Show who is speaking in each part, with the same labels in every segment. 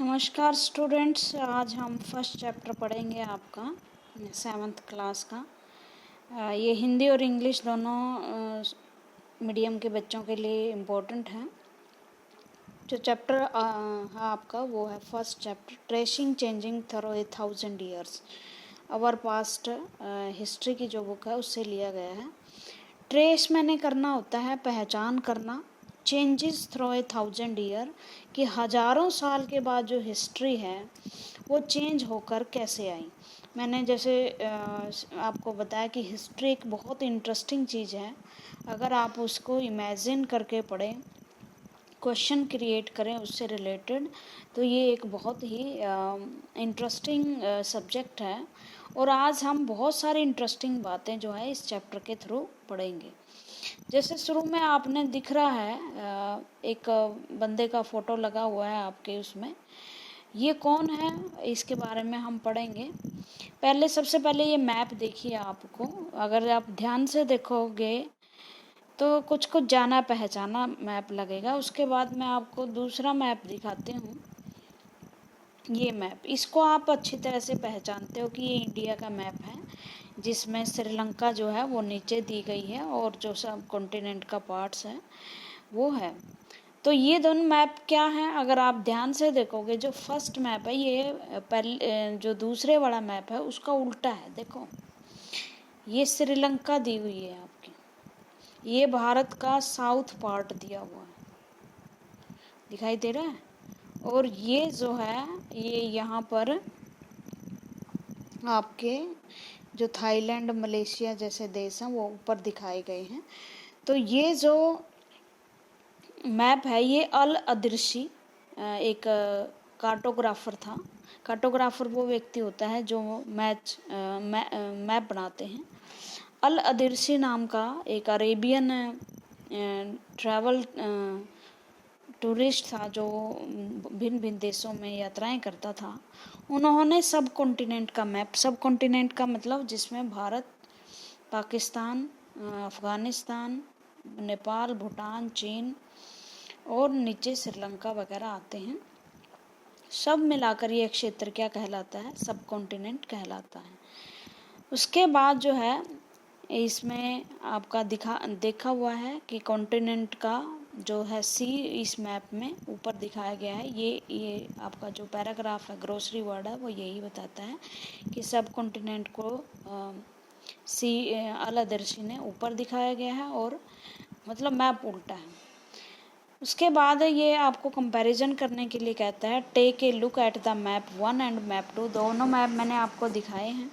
Speaker 1: नमस्कार स्टूडेंट्स, आज हम फर्स्ट चैप्टर पढ़ेंगे आपका 7th क्लास का। ये हिंदी और इंग्लिश दोनों मीडियम के बच्चों के लिए इम्पोर्टेंट है। जो चैप्टर है आपका वो है first chapter, tracing changing through 1000 years. Our past history की जो बुक है उससे लिया गया है। ट्रेस मैंने करना होता है पहचान करना, चेंजेस थ्रू 1000 ईयर कि हज़ारों साल के बाद जो हिस्ट्री है वो चेंज होकर कैसे आई। मैंने जैसे आपको बताया कि हिस्ट्री एक बहुत इंटरेस्टिंग चीज़ है। अगर आप उसको इमेजिन करके पढ़ें, क्वेश्चन क्रिएट करें उससे रिलेटेड, तो ये एक बहुत ही इंटरेस्टिंग सब्जेक्ट है। और आज हम बहुत सारी इंटरेस्टिंग बातें जो है इस चैप्टर के थ्रू पढ़ेंगे। जैसे शुरू में आपने दिख रहा है एक बंदे का फोटो लगा हुआ है आपके उसमें, ये कौन है इसके बारे में हम पढ़ेंगे। सबसे पहले ये मैप देखिए। आपको अगर आप ध्यान से देखोगे तो कुछ कुछ जाना पहचाना मैप लगेगा। उसके बाद मैं आपको दूसरा मैप दिखाती हूँ। ये मैप, इसको आप अच्छी तरह से पहचानते हो कि ये इंडिया का मैप है, जिसमें श्रीलंका जो है वो नीचे दी गई है और जो सब कॉन्टिनेंट का पार्ट्स है वो है। तो ये दोनों मैप क्या हैं, अगर आप ध्यान से देखोगे, जो फर्स्ट मैप है ये पहले जो दूसरे वाला मैप है उसका उल्टा है। देखो, ये श्रीलंका दी हुई है आपकी, ये भारत का साउथ पार्ट दिया हुआ है, दिखाई दे रहा है। और ये जो है ये यहाँ पर आपके जो थाईलैंड मलेशिया जैसे देश हैं वो ऊपर दिखाए गए हैं। तो ये जो मैप है ये अल अदर्शी एक कार्टोग्राफर था। कार्टोग्राफर वो व्यक्ति होता है जो मैप बनाते हैं। अल अदर्शी नाम का एक अरेबियन ट्रैवल टूरिस्ट था जो भिन्न भिन्न देशों में यात्राएं करता था। उन्होंने सब कॉन्टिनेंट का मैप, सब कॉन्टिनेंट का मतलब जिसमें भारत, पाकिस्तान, अफ़गानिस्तान, नेपाल, भूटान, चीन और नीचे श्रीलंका वगैरह आते हैं, सब मिलाकर ये क्षेत्र क्या कहलाता है, सब कॉन्टिनेंट कहलाता है। उसके बाद जो है इसमें आपका देखा हुआ है कि कॉन्टिनेंट का जो है सी इस मैप में ऊपर दिखाया गया है। ये आपका जो पैराग्राफ है, ग्रोसरी वर्ड है, वो यही बताता है कि सब कॉन्टिनेंट को सी अलादर्शी ने ऊपर दिखाया गया है और मतलब मैप उल्टा है। उसके बाद ये आपको कंपैरिजन करने के लिए कहता है, take a look at the map 1 and map 2। दोनों मैप मैंने आपको दिखाए हैं।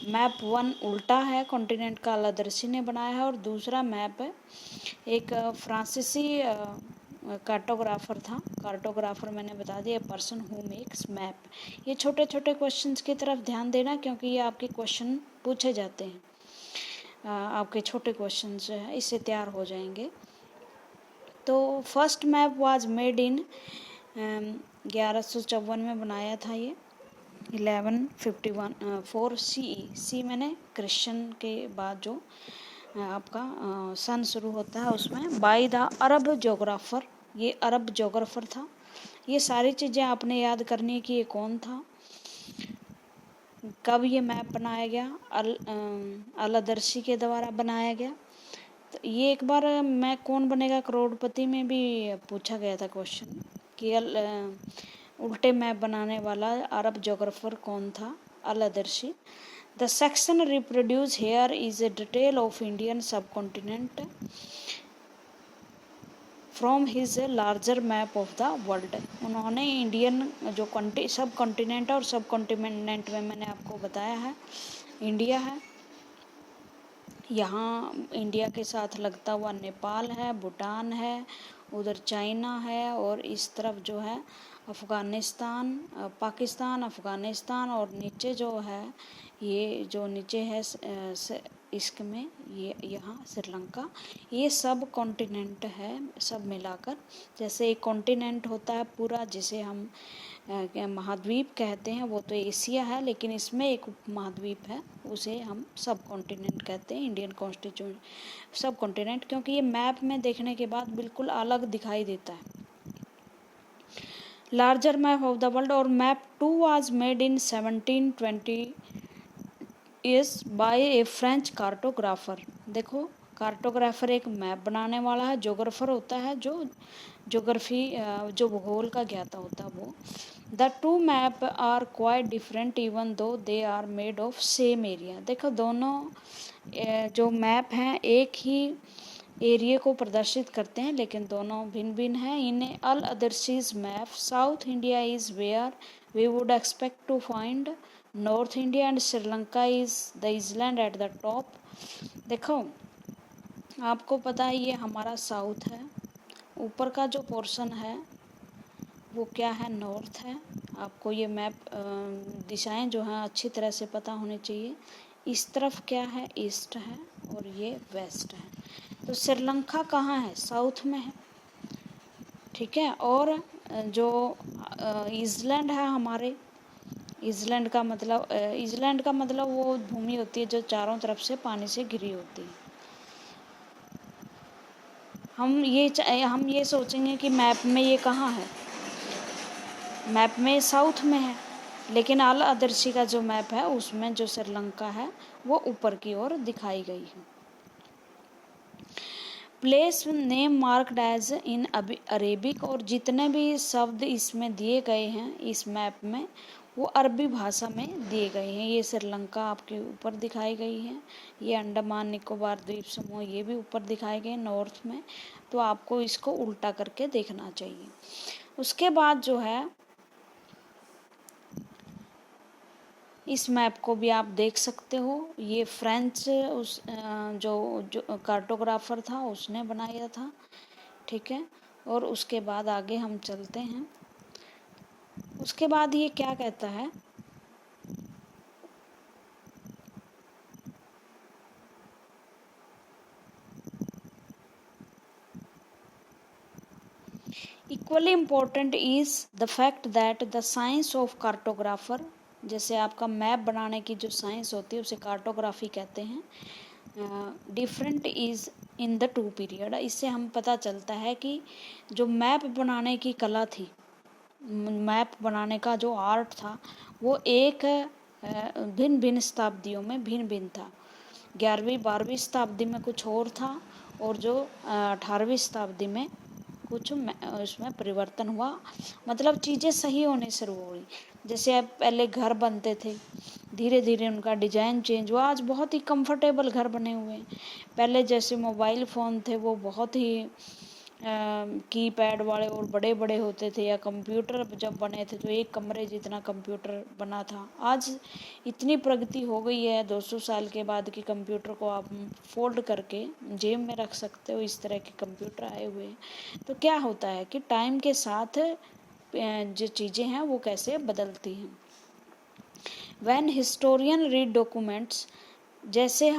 Speaker 1: मैप 1 उल्टा है, कॉन्टिनेंट का अलादर्शी ने बनाया है, और दूसरा मैप है एक फ्रांसीसी कार्टोग्राफर था। कार्टोग्राफर मैंने बता दिया, पर्सन हु मेक्स मैप। ये छोटे छोटे क्वेश्चंस की तरफ ध्यान देना, क्योंकि ये आपके क्वेश्चन पूछे जाते हैं। आपके छोटे क्वेश्चन जो है इससे तैयार हो जाएंगे। तो फर्स्ट मैप वाज मेड इन 1154 में बनाया था ये, 1154 सी मैंने क्रिश्चियन के बाद जो आपका सन शुरू होता है उसमें, बाय द अरब जोग्राफर। ये अरब जोग्राफर था। ये सारी चीज़ें आपने याद करनी है कि ये कौन था, कब ये मैप बनाया गया, अलादर्शी के द्वारा बनाया गया। तो ये एक बार मैं कौन बनेगा करोड़पति में भी पूछा गया था क्वेश्चन कि उल्टे मैप बनाने वाला अरब जोग्राफर कौन था, अलादर्शी। The section reproduce here is a detail of Indian subcontinent from his larger map of the world. उन्होंने इंडियन जो सब कॉन्टिनेंट और सब कॉन्टिनेंट में मैंने आपको बताया है इंडिया है, यहाँ इंडिया के साथ लगता हुआ नेपाल है, भूटान है, उधर चाइना है, और इस तरफ जो है अफ़गानिस्तान, पाकिस्तान, अफ़गानिस्तान, और नीचे जो है ये जो नीचे है इसमें ये यहाँ श्रीलंका। ये सब कॉन्टिनेंट है, सब मिलाकर। जैसे एक कॉन्टिनेंट होता है पूरा जिसे हम महाद्वीप कहते हैं, वो तो एशिया है, लेकिन इसमें एक महाद्वीप है उसे हम सब कॉन्टिनेंट कहते हैं, इंडियन कॉन्स्टिट्यूशन सब कॉन्टिनेंट, क्योंकि ये मैप में देखने के बाद बिल्कुल अलग दिखाई देता है। Larger map of the world, और map 2 was made in 1720 is by a French cartographer. देखो, कार्टोग्राफर एक मैप बनाने वाला है, जोग्राफर होता है जो जोग्राफी जो भूगोल का ज्ञाता होता है वो। The two map are quite different even though they are made of same area. देखो, दोनों जो मैप हैं एक ही एरिया को प्रदर्शित करते हैं, लेकिन दोनों भिन्न भिन्न हैं। In all other such map South India is where we would expect to find North India and Sri Lanka is the island at the top. देखो, आपको पता है ये हमारा साउथ है, ऊपर का जो पोर्शन है वो क्या है, नॉर्थ है। आपको ये मैप दिशाएं जो हैं अच्छी तरह से पता होनी चाहिए। इस तरफ क्या है, ईस्ट है, और ये वेस्ट है। तो श्रीलंका कहाँ है, साउथ में है, ठीक है। और जो ईज़लैंड है हमारे, ईज़लैंड का मतलब वो भूमि होती है जो चारों तरफ से पानी से घिरी होती है। हम ये सोचेंगे कि मैप में ये कहाँ है, मैप में साउथ में है, लेकिन आल अदर्शी का जो मैप है उसमें जो श्रीलंका है वो ऊपर की ओर दिखाई गई है। Place name marked as in Arabic, और जितने भी शब्द इसमें दिए गए हैं इस मैप में वो अरबी भाषा में दिए गए हैं। ये श्रीलंका आपके ऊपर दिखाई गई है, ये अंडमान निकोबार द्वीप समूह ये भी ऊपर दिखाए गए नॉर्थ में। तो आपको इसको उल्टा करके देखना चाहिए। उसके बाद जो है इस मैप को भी आप देख सकते हो, ये फ्रेंच जो कार्टोग्राफर था उसने बनाया था, ठीक है। और उसके बाद आगे हम चलते हैं। उसके बाद ये क्या कहता है, equally important is the fact that the science of cartographer, जैसे आपका मैप बनाने की जो साइंस होती है उसे कार्टोग्राफी कहते हैं। Different is in the two period, इससे हम पता चलता है कि जो मैप बनाने की कला थी, मैप बनाने का जो आर्ट था वो एक भिन्न भिन्न शताब्दियों में भिन्न भिन्न था। 11वीं 12वीं शताब्दी में कुछ और था, और जो 18वीं शताब्दी में कुछ उसमें परिवर्तन हुआ, मतलब चीज़ें सही होने शुरू हो गई। जैसे अब पहले घर बनते थे, धीरे धीरे उनका डिजाइन चेंज हुआ, आज बहुत ही कंफर्टेबल घर बने हुए हैं। पहले जैसे मोबाइल फ़ोन थे वो बहुत ही कीपैड वाले और बड़े बड़े होते थे, या कंप्यूटर जब बने थे तो एक कमरे जितना कंप्यूटर बना था। आज इतनी प्रगति हो गई है 200 साल के बाद कि कंप्यूटर को आप फोल्ड करके जेब में रख सकते हो, इस तरह के कंप्यूटर आए हुए हैं। तो क्या होता है कि टाइम के साथ जो चीज़ें हैं वो कैसे बदलती हैं। व्हेन हिस्टोरियन रीड डॉक्यूमेंट्स, जैसे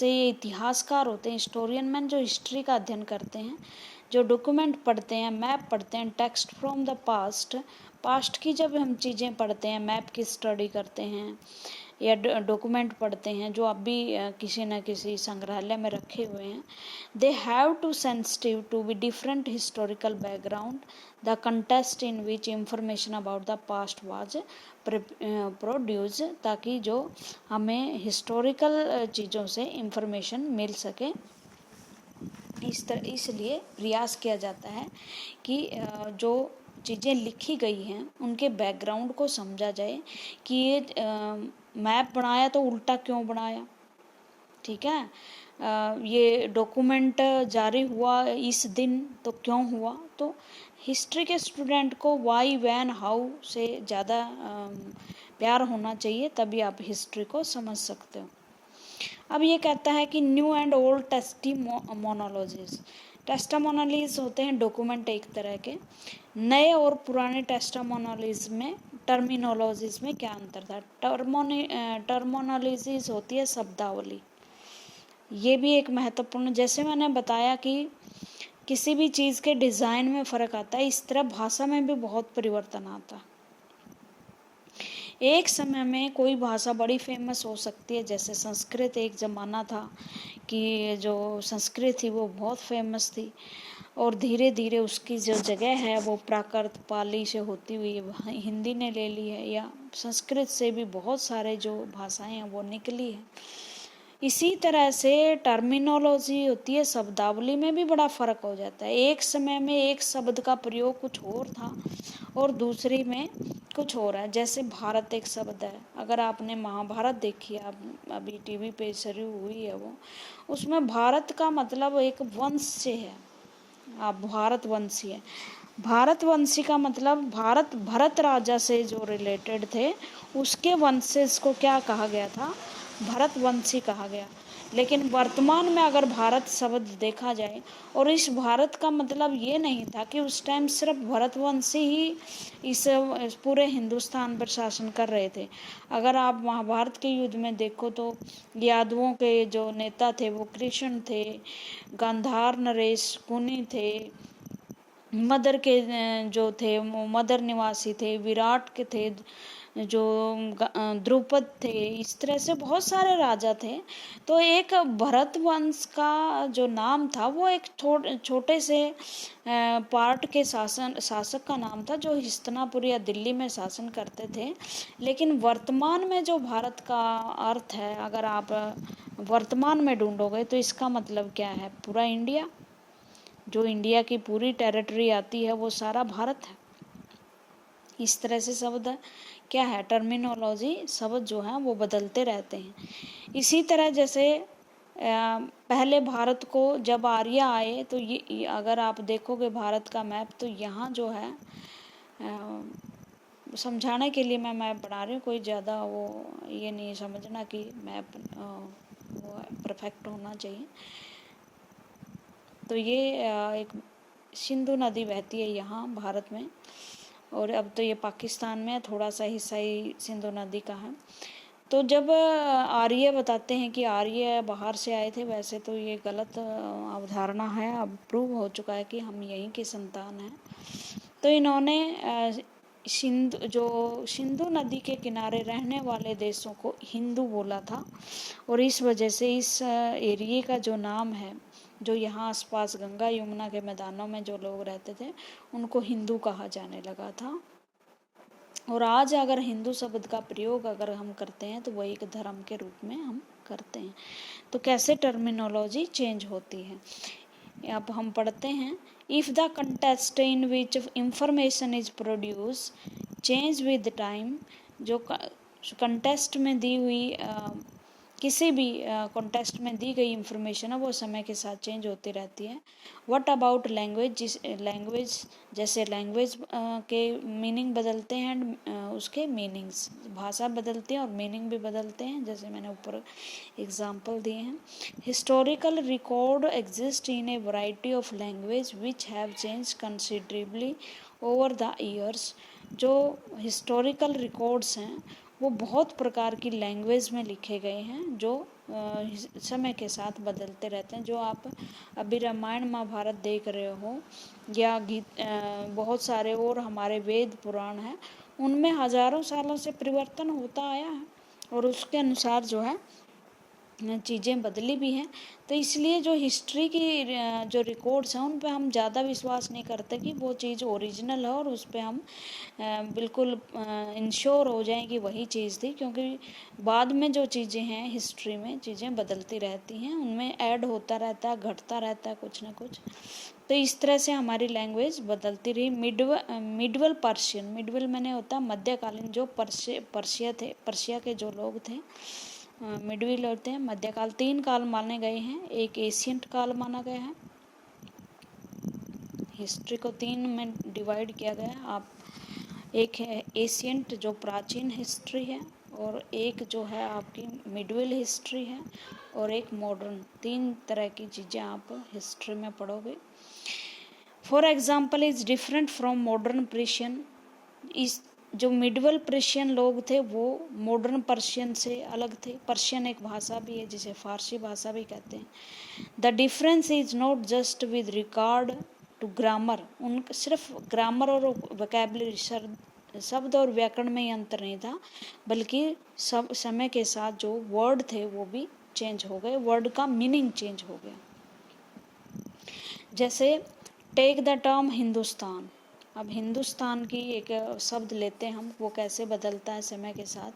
Speaker 1: ये इतिहासकार होते हैं, हिस्टोरियन मैन जो हिस्ट्री का अध्ययन करते हैं, जो डॉक्यूमेंट पढ़ते हैं, मैप पढ़ते हैं, टेक्स्ट फ्रॉम द पास्ट की जब हम चीज़ें पढ़ते हैं, मैप की स्टडी करते हैं या डॉक्यूमेंट पढ़ते हैं जो अब भी किसी न किसी संग्रहालय में रखे हुए हैं, they have to sensitive to be different historical background the context in which information about the past was produce, ताकि जो हमें हिस्टोरिकल चीज़ों से इंफॉर्मेशन मिल सके। इसलिए प्रयास किया जाता है कि जो चीज़ें लिखी गई हैं उनके बैकग्राउंड को समझा जाए कि ये मैप बनाया तो उल्टा क्यों बनाया, ठीक है। ये डॉक्यूमेंट जारी हुआ इस दिन तो क्यों हुआ। तो हिस्ट्री के स्टूडेंट को वाई वैन हाउ से ज़्यादा प्यार होना चाहिए, तभी आप हिस्ट्री को समझ सकते हो। अब ये कहता है कि न्यू एंड ओल्ड टेस्टिमोनोलॉजीज, टेस्टामोनोलॉजीज होते हैं डॉक्यूमेंट एक तरह के। नए और पुराने टेस्टामोनोलॉजीज में टर्मिनोलॉजीज में क्या अंतर था। टर्मिनोलॉजीज होती है शब्दावली, ये भी एक महत्वपूर्ण, जैसे मैंने बताया कि किसी भी चीज़ के डिज़ाइन में फ़र्क आता है, इस तरह भाषा में भी बहुत परिवर्तन आता है। एक समय में कोई भाषा बड़ी फेमस हो सकती है, जैसे संस्कृत एक ज़माना था कि जो संस्कृत थी वो बहुत फेमस थी। और धीरे धीरे उसकी जो जगह है वो प्राकृत पाली से होती हुई हिंदी ने ले ली है, या संस्कृत से भी बहुत सारे जो भाषाएं हैं वो निकली है। इसी तरह से टर्मिनोलॉजी होती है, शब्दावली में भी बड़ा फर्क हो जाता है। एक समय में एक शब्द का प्रयोग कुछ और था और दूसरी में कुछ और है। जैसे भारत एक शब्द है, अगर आपने महाभारत देखी, आप अभी टीवी पे शुरू हुई है वो, उसमें भारत का मतलब एक वंश से है, आप भारतवंशी है। भारतवंशी का मतलब भरत राजा से जो रिलेटेड थे उसके वंशज को क्या कहा गया था, भरतवंशी कहा गया। लेकिन वर्तमान में अगर भारत शब्द देखा जाए, और इस भारत का मतलब ये नहीं था कि उस टाइम सिर्फ भरतवंशी ही इस पूरे हिंदुस्तान पर शासन कर रहे थे। अगर आप महाभारत के युद्ध में देखो तो यादवों के जो नेता थे वो कृष्ण थे, गांधार नरेश कुनी थे, मदर के जो थे वो मदर निवासी थे, विराट के थे जो द्रुपद थे, इस तरह से बहुत सारे राजा थे। तो एक भरत वंश का जो नाम था वो एक छोटे से पार्ट के शासक का नाम था जो हस्तिनापुर या दिल्ली में शासन करते थे। लेकिन वर्तमान में जो भारत का अर्थ है, अगर आप वर्तमान में ढूंढोगे तो इसका मतलब क्या है, पूरा इंडिया, जो इंडिया की पूरी टेरिटरी आती है वो सारा भारत है। इस तरह से शब्द क्या है, टर्मिनोलॉजी, शब्द जो है वो बदलते रहते हैं। इसी तरह जैसे पहले भारत को जब आर्य आए तो ये अगर आप देखोगे भारत का मैप तो यहाँ जो है समझाने के लिए मैं मैप बना रही हूँ, कोई ज़्यादा वो ये नहीं समझना कि मैप वो परफेक्ट होना चाहिए। तो ये एक सिंधु नदी बहती है यहाँ भारत में, और अब तो ये पाकिस्तान में थोड़ा सा हिस्सा ही सिंधु नदी का है। तो जब आर्य बताते हैं कि आर्य बाहर से आए थे, वैसे तो ये गलत अवधारणा है, अब प्रूव हो चुका है कि हम यहीं के संतान हैं। तो इन्होंने सिंधु नदी के किनारे रहने वाले देशों को हिंदू बोला था, और इस वजह से इस एरिया का जो नाम है, जो यहाँ आसपास गंगा यमुना के मैदानों में जो लोग रहते थे उनको हिंदू कहा जाने लगा था। और आज अगर हिंदू शब्द का प्रयोग अगर हम करते हैं तो वो एक धर्म के रूप में हम करते हैं। तो कैसे टर्मिनोलॉजी चेंज होती है, अब हम पढ़ते हैं। If the context in which information is produce change with time, जो कंटेस्ट में दी हुई किसी भी कॉन्टेक्स्ट में दी गई इंफॉर्मेशन है वो समय के साथ चेंज होती रहती है। व्हाट अबाउट लैंग्वेज, लैंग्वेज जैसे लैंग्वेज के मीनिंग बदलते हैं, उसके मीनिंग्स, भाषा बदलती है और मीनिंग भी बदलते हैं, जैसे मैंने ऊपर एग्जांपल दिए हैं। Historical record exist in A variety of language which have change considerably over the years. जो हिस्टोरिकल रिकॉर्ड्स हैं वो बहुत प्रकार की लैंग्वेज में लिखे गए हैं जो समय के साथ बदलते रहते हैं। जो आप अभी रामायण महाभारत देख रहे हो या बहुत सारे और हमारे वेद पुराण हैं, उनमें हजारों सालों से परिवर्तन होता आया है और उसके अनुसार जो है चीज़ें बदली भी हैं। तो इसलिए जो हिस्ट्री की जो रिकॉर्ड्स हैं उन पे हम ज़्यादा विश्वास नहीं करते कि वो चीज़ ओरिजिनल है और उस पे हम बिल्कुल इंश्योर हो जाएं कि वही चीज़ थी, क्योंकि बाद में जो चीज़ें हैं हिस्ट्री में चीज़ें बदलती रहती हैं, उनमें ऐड होता रहता है, घटता रहता है कुछ ना कुछ। तो इस तरह से हमारी लैंग्वेज बदलती रही। मिडवल पर्शियन, मिडवल मैंने होता मध्यकालीन, जो पर्शिया के जो लोग थे मिडविल होते हैं, मध्यकाल। 3 काल माने गए हैं, एक एशियंट काल माना गया है। हिस्ट्री को 3 में डिवाइड किया गया है। आप एक है एशियंट जो प्राचीन हिस्ट्री है, और एक जो है आपकी मिडविल हिस्ट्री है, और एक मॉडर्न। 3 तरह की चीज़ें आप हिस्ट्री में पढ़ोगे। For example is different from modern Persian. इस जो मिडवल पर्शियन लोग थे वो मॉडर्न पर्शियन से अलग थे। पर्शियन एक भाषा भी है जिसे फारसी भाषा भी कहते हैं। The difference is not just with regard to grammar, उन सिर्फ ग्रामर और वोकैबुलरी शब्द और व्याकरण में ही अंतर नहीं था, बल्कि सब समय के साथ जो वर्ड थे वो भी चेंज हो गए, वर्ड का मीनिंग चेंज हो गया। जैसे टेक द टर्म हिंदुस्तान। अब हिंदुस्तान की एक शब्द लेते हैं हम, वो कैसे बदलता है समय के साथ।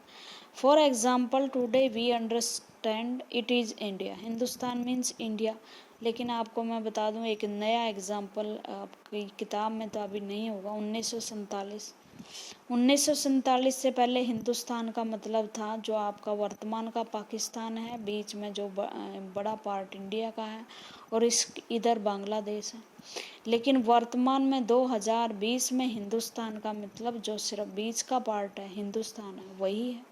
Speaker 1: For example today we understand it is India. Hindustan means India. लेकिन आपको मैं बता दूं एक नया एग्जाम्पल, आपकी किताब में तो अभी नहीं होगा। 1947 से पहले हिंदुस्तान का मतलब था जो आपका वर्तमान का पाकिस्तान है, बीच में जो बड़ा पार्ट इंडिया का है, और इधर बांग्लादेश है। लेकिन वर्तमान में 2020 में हिंदुस्तान का मतलब जो सिर्फ बीच का पार्ट है हिंदुस्तान है, वही है।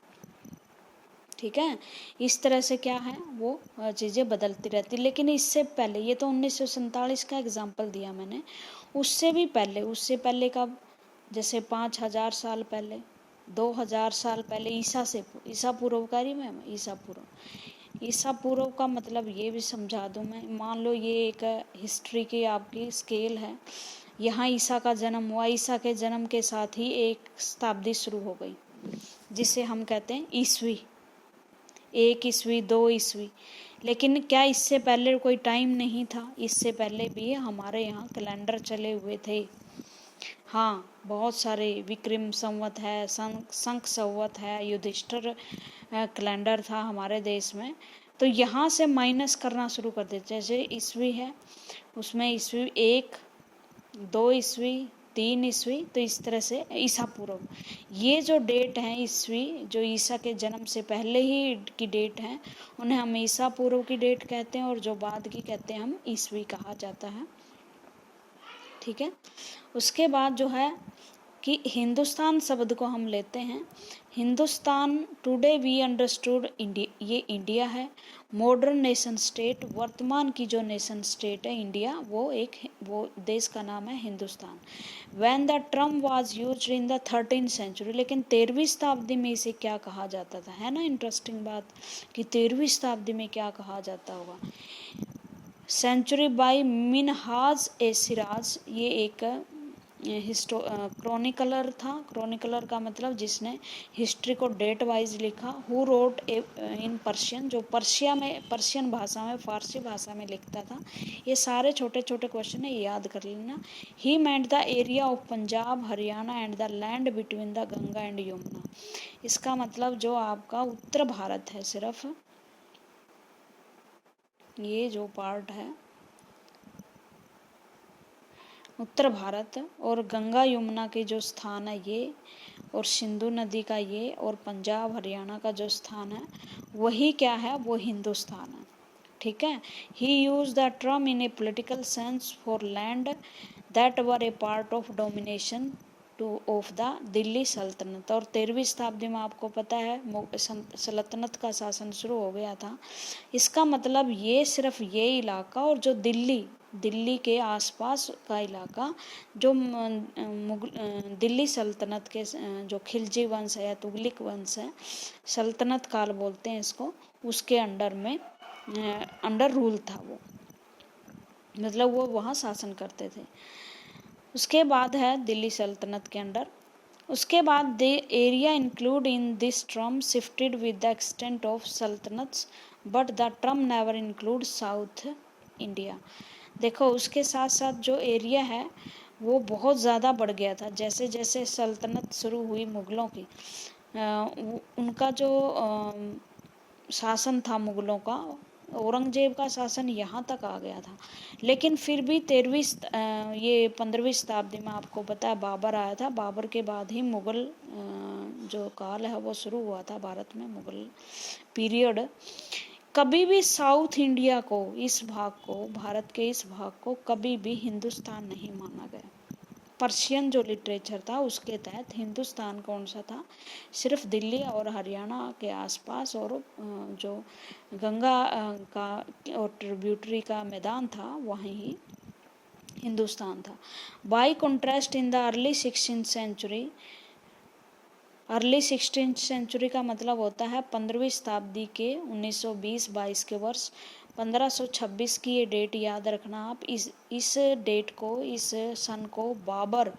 Speaker 1: ठीक है, इस तरह से क्या है वो चीज़ें बदलती रहती। लेकिन इससे पहले, ये तो 1947 का एग्जाम्पल दिया मैंने, उससे पहले का, जैसे 5000 साल पहले, 2000 साल पहले, ईसा पूर्व का रही मैं ईसा पूर्व का मतलब ये भी समझा दूं मैं। मान लो ये एक हिस्ट्री की आपकी स्केल है। यहाँ ईसा का जन्म हुआ, ईसा के जन्म के साथ ही एक शताब्दी शुरू हो गई, जिसे हम कहते हैं ईस्वी। 1 ईस्वी, 2 ईस्वी। लेकिन क्या इससे पहले कोई टाइम नहीं था? इससे पहले भी हमारे यहाँ कैलेंडर चले हुए थे। हाँ, बहुत सारे, विक्रम संवत है, शंख संवत है, युधिष्ठिर कैलेंडर था हमारे देश में। तो यहाँ से माइनस करना शुरू कर देते। जैसे ईस्वी है, उसमें ईस्वी 1, 2 ईस्वी, 3 ईस्वी, तो इस तरह से ईसा पूर्व। ये जो डेट है ईस्वी, जो ईसा के जन्म से पहले ही की डेट है, उन्हें हम ईसा पूर्व की डेट कहते हैं, और जो बाद की कहते हैं हम ईस्वी कहा जाता है। ठीक है, उसके बाद जो है कि हिंदुस्तान शब्द को हम लेते हैं। Hindustan, today we understood India, ये इंडिया है। मॉडर्न नेशन स्टेट, वर्तमान की जो नेशन स्टेट है इंडिया, वो देश का नाम है Hindustan. When the term was used in the 13th century, लेकिन 13वीं शताब्दी में इसे क्या कहा जाता था? है ना इंटरेस्टिंग बात कि 13वीं शताब्दी में क्या कहा जाता होगा। सेंचुरी बाय मिनहाज ए सिराज, ये एक क्रॉनिकलर था। क्रॉनिकलर का मतलब जिसने हिस्ट्री को डेट वाइज लिखा। हु रोट इन पर्शियन, जो पर्शियन भाषा में, फारसी भाषा में लिखता था। ये सारे छोटे छोटे क्वेश्चन है, याद कर लेना। He meant the area of Punjab, Haryana and the land between the Ganga and Yamuna. इसका मतलब जो आपका उत्तर भारत है, सिर्फ ये जो पार्ट है उत्तर भारत, और गंगा यमुना के जो स्थान है ये, और सिंधु नदी का ये, और पंजाब हरियाणा का जो स्थान है, वही क्या है, वो हिंदुस्तान है। ठीक है, he used the term in a political sense for land that were a part of domination of the Delhi sultanate. और 13वीं शताब्दी में आपको पता है सल्तनत का शासन शुरू हो गया था। इसका मतलब ये सिर्फ ये इलाका, और जो दिल्ली के आसपास का इलाका, जो दिल्ली सल्तनत के जो खिलजी वंश है या तुगलक वंश है, सल्तनत काल बोलते हैं इसको, उसके अंडर रूल था वो, मतलब वो वहाँ शासन करते थे। उसके बाद है दिल्ली सल्तनत के अंडर। उसके बाद the area include in this term shifted with the extent of sultanates, but the term never include South India. देखो, उसके साथ साथ जो एरिया है वो बहुत ज़्यादा बढ़ गया था। जैसे जैसे सल्तनत शुरू हुई मुग़लों की, उनका जो शासन था मुग़लों का, औरंगजेब का शासन यहाँ तक आ गया था। लेकिन फिर भी 15वीं शताब्दी में आपको पता है बाबर आया था। बाबर के बाद ही मुग़ल जो काल है वो शुरू हुआ था भारत में, मुग़ल पीरियड। कभी भी साउथ इंडिया को, इस भाग को, भारत के इस भाग को कभी भी हिंदुस्तान नहीं माना गया। पर्शियन जो लिटरेचर था उसके तहत हिंदुस्तान कौन सा था? सिर्फ दिल्ली और हरियाणा के आसपास, और जो गंगा का और ट्रिब्यूटरी का मैदान था वहीं ही हिंदुस्तान था। By contrast in the early 16th century का मतलब होता है 15वीं शताब्दी के 1920-22 के वर्ष। 1526 की ये डेट याद रखना आप। इस डेट को, इस सन को बाबर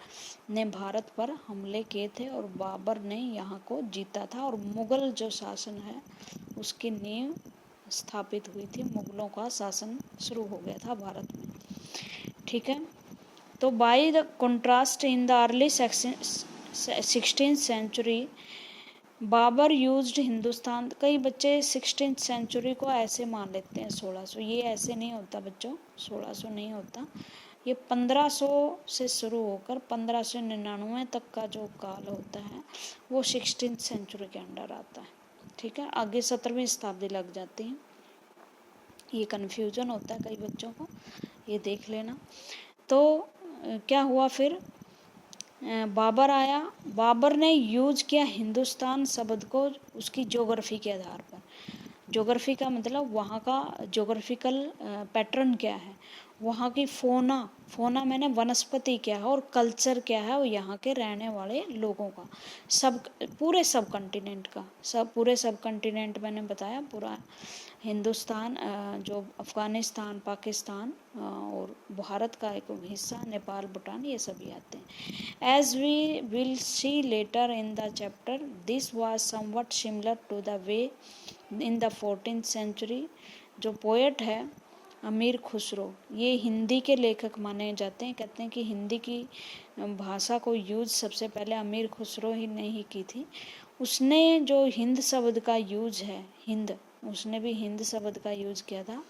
Speaker 1: ने भारत पर हमले किए थे, और बाबर ने यहाँ को जीता था, और मुग़ल जो शासन है उसकी नींव स्थापित हुई थी। मुग़लों का शासन शुरू हो गया था भारत में। ठीक है, तो by the contrast in the early 16th century Babur used Hindustan. कई बच्चे 16th सेंचुरी को ऐसे मान लेते हैं 1600, ये ऐसे नहीं होता बच्चों, 1600 नहीं होता, ये 1500 से शुरू होकर 1599 तक का जो काल होता है वो 16th सेंचुरी के अंडर आता है। ठीक है, आगे 17वीं शताब्दी लग जाती है, ये कन्फ्यूजन होता है कई बच्चों को, ये देख लेना। तो क्या हुआ फिर, बाबर आया, बाबर ने यूज किया हिंदुस्तान शब्द को उसकी ज्योग्राफी के आधार पर। ज्योग्राफी का मतलब वहाँ का ज्योग्राफिकल पैटर्न क्या है, वहाँ की फोना मैंने वनस्पति क्या है और कल्चर क्या है, और यहाँ के रहने वाले लोगों का, सब पूरे सब कंटिनेंट का, पूरे सब कंटिनेंट मैंने बताया, पूरा हिंदुस्तान, जो अफ़गानिस्तान, पाकिस्तान और भारत का एक हिस्सा, नेपाल, भूटान, ये सभी आते हैं। As we will see later in the chapter, this was somewhat similar to the way in the 14th century. जो पोएट है अमीर खुसरो, ये हिंदी के लेखक माने जाते हैं। कहते हैं कि हिंदी की भाषा को यूज सबसे पहले अमीर खुसरो ही ने ही की थी। उसने जो हिंद शब्द का यूज है, हिंद, उसने भी हिंद शब्द का यूज किया था।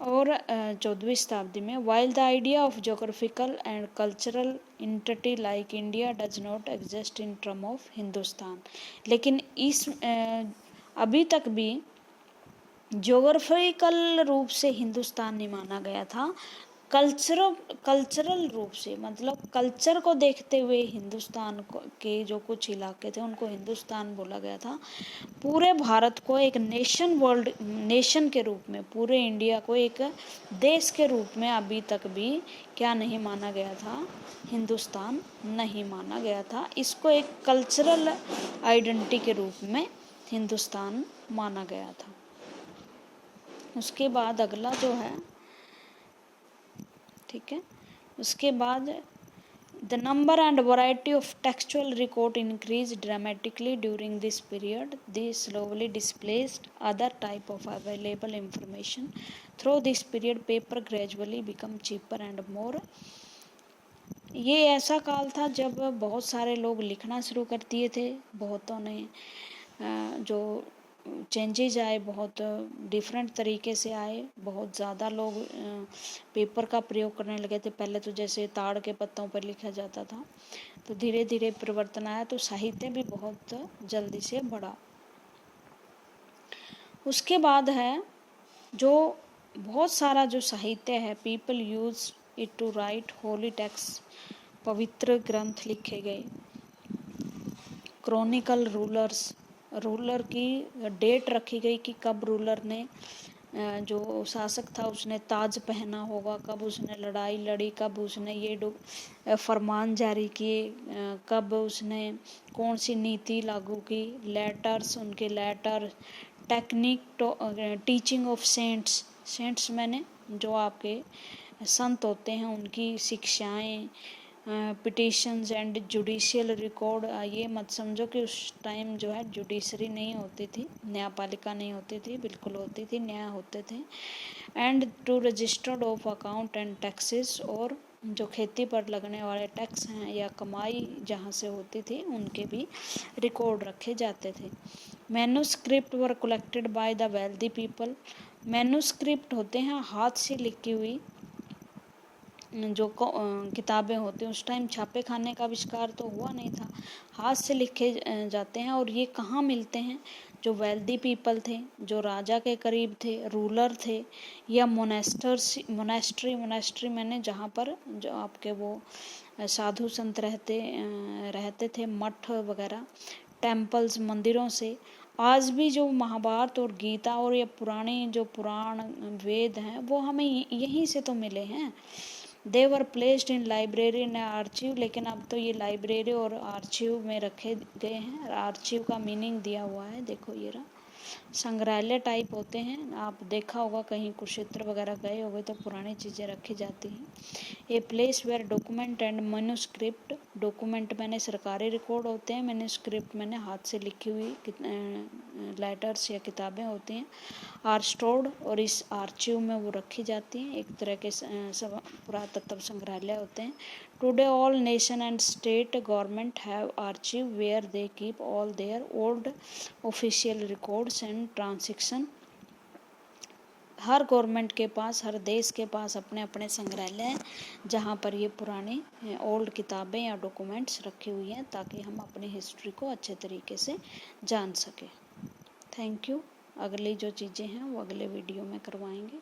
Speaker 1: और 14वीं शताब्दी में, while the idea of geographical and cultural entity like India does not exist in term of Hindustan, लेकिन इस अभी तक भी ज्योग्राफिकल रूप से हिंदुस्तान नहीं माना गया था, कल्चरल रूप से, मतलब कल्चर को देखते हुए हिंदुस्तान को के जो कुछ इलाके थे उनको हिंदुस्तान बोला गया था। पूरे भारत को एक नेशन के रूप में, पूरे इंडिया को एक देश के रूप में अभी तक भी क्या नहीं माना गया था, हिंदुस्तान नहीं माना गया था। इसको एक कल्चरल आइडेंटिटी के रूप में हिंदुस्तान माना गया था। उसके बाद अगला जो है, ठीक है, उसके बाद the number and variety of textual record increase dramatically during this period, this slowly displaced other type of available information through this period, paper gradually become cheaper and more. ये ऐसा काल था जब बहुत सारे लोग लिखना शुरू कर दिए थे, बहुतों ने जो चेंजेज आए, बहुत डिफरेंट तरीके से आए, बहुत ज़्यादा लोग पेपर का प्रयोग करने लगे थे। पहले तो जैसे ताड़ के पत्तों पर लिखा जाता था, तो धीरे धीरे परिवर्तन आया, तो साहित्य भी बहुत जल्दी से बढ़ा। उसके बाद है जो बहुत सारा जो साहित्य है, people use it to write holy text, पवित्र ग्रंथ लिखे गए। क्रॉनिकल रूलर की डेट रखी गई कि कब रूलर ने, जो शासक था, उसने ताज पहना होगा, कब उसने लड़ाई लड़ी, कब उसने ये फरमान जारी किए, कब उसने कौन सी नीति लागू की, लेटर्स, उनके letter, technique, teaching of saints मैंने जो आपके संत होते हैं, उनकी शिक्षाएं, पिटिशंस एंड जुडिशियल रिकॉर्ड। ये मत समझो कि उस टाइम जो है जुडिशरी नहीं होती थी, न्यायपालिका नहीं होती थी, बिल्कुल होती थी, न्याय होते थे। And to registered of account and taxes, और जो खेती पर लगने वाले टैक्स हैं या कमाई जहाँ से होती थी उनके भी रिकॉर्ड रखे जाते थे। Manuscript were collected by the wealthy people. Manuscript होते हैं हाथ से लिखी हुई जो किताबें होती हैं। उस टाइम छापे खाने का आविष्कार तो हुआ नहीं था, हाथ से लिखे जाते हैं। और ये कहाँ मिलते हैं, जो वेल्दी पीपल थे, जो राजा के करीब थे, रूलर थे, या मोनेस्ट्री मैंने जहाँ पर जो आपके वो साधु संत रहते थे, मठ वगैरह, टेम्पल्स, मंदिरों से। आज भी जो महाभारत और गीता और ये पुराने जो पुराण वेद हैं वो हमें यहीं से तो मिले हैं। They were placed in library and archive, लेकिन अब तो ये लाइब्रेरी और आर्चिव में रखे गए हैं। आर्चिव का मीनिंग दिया हुआ है, देखो ये रहा, संग्रहालय टाइप होते हैं। आप देखा होगा कहीं कुरुक्षेत्र वगैरह गए होगे तो पुरानी चीज़ें रखी जाती हैं। A place where document and manuscript, document मैंने सरकारी रिकॉर्ड होते हैं, मैन्युस्क्रिप्ट मैंने हाथ से लिखी हुई लेटर्स या किताबें होती हैं आर स्टोर्ड, और इस आर्चिव में वो रखी जाती हैं। एक तरह के पुरातत्व संग्रहालय होते हैं। Today all nation and state government have archive where they keep all their old official records and transaction. हर गवर्नमेंट के पास, हर देश के पास अपने अपने संग्रहालय हैं जहाँ पर ये पुरानी ओल्ड किताबें या डॉक्यूमेंट्स रखी हुई हैं, ताकि हम अपनी हिस्ट्री को अच्छे तरीके से जान सकें। Thank you. अगली जो चीज़ें हैं वो अगले वीडियो में करवाएंगे।